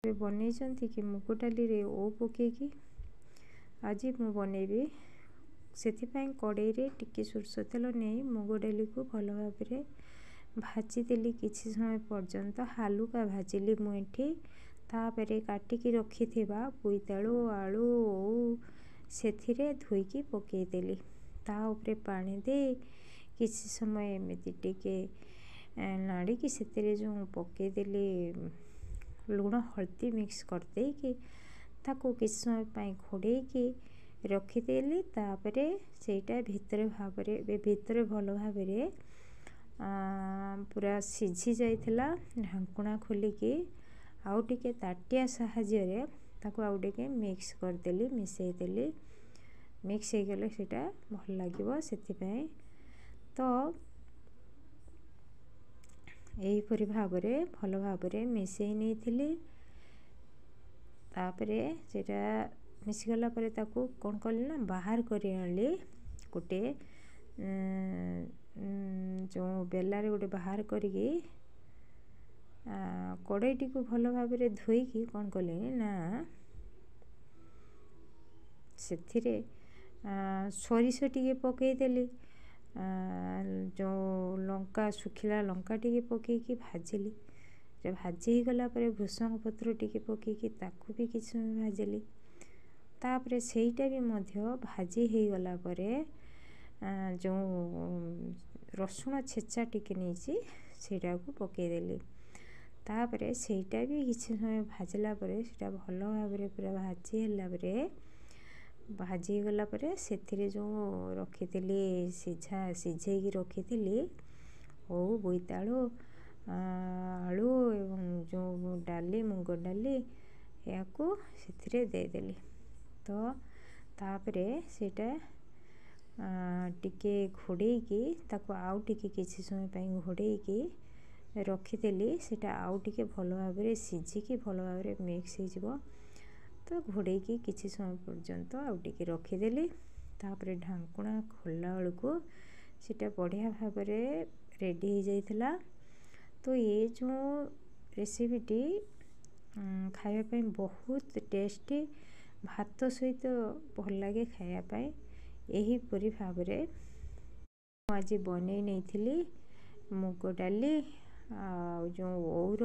केबे बनेइछन्ति कि मुग डाली रे ओ पकेकी आज मु बनेबी सेथिपाई कड़ाई रे टिके सोरष तेल नहीं मुग डाली को भल भाव रे भाजी देली किछि समय पर्यंत हालुका भाजिली मुठी तापरे काटिकी रखिथिबा बोईतालु आलू ओऊ सेथिरे धोईकी पकेई देली ता उपरे पानी दे किछि समय एमिति टिके नाड़ी की सेतिरे जो पकेई देली लुण हल्दी मिक्स करदे कि ताको किछि समय पाई घोड़े की रखिदेली तापरे सेटा भितरे भल भाव रे पूरा सिझी जाइथिला ढांकुणा खोलिकी आउ टिके ताटिया साहाଯ୍य रे ताको आउ टिके मिक्स करदेली मिसई देली मिक्स हो गले सेटा भल लागिवो सेथिपाई तो एही परि भाव रे भल भाव रे मिसई नेइथिली तापरे सेटा मिसी गला परे ताको कोन कली ना बाहर करी आनली गोटे जो बेला रे गोटे बाहर करिकी कड़ाईटी को भल भाव रे धोईकी कोन कली ना सेथिरे सोरिष टिके पकेई देली जो लंका सुखिला लंका टिके पकेई भाजिली भाजी ही गला परे भृषंग पत्र टिके पकेई ताकू भी किछि समय भाजिली तापरे सेईटा भी मध्य भाजी ही गला परे जो रसुण छेचा टिके नीची सेटा को पकेई देली तापरे सेईटा भी किछि समय भाजला परे सेटा भल भाव रे पूरा भाजी हला परे भाजी गला परे सेथिरे जो रखिथिली सिझेकी रखिथिली ओ बोईतालु आलू एवं जो डाली मुग डाली याको सेथिरे दे देली तो तापरे सेटा टिके घोड़ेकी ताको आउ टिके किछि समय पाई घोड़ेकी रखिदेली सेटा आउ टिके भल भाव रे सिझिकी भल भाव रे मिक्स हो जिवो तो घोड़ेकी किछि समय पर्यंत आउ टिके रखिदेली तापरे ढांकुणा खोलला बेलको सेटा बढ़िया भाव रे रेडी हो जाइथिला तो ये जो रेसिपीटी खाया पाई बहुत टेस्टी भात सहित भल लगे खाया पाई एही परि भाव रे आज बनेई नैथिली मुग डाली आ जो ओउर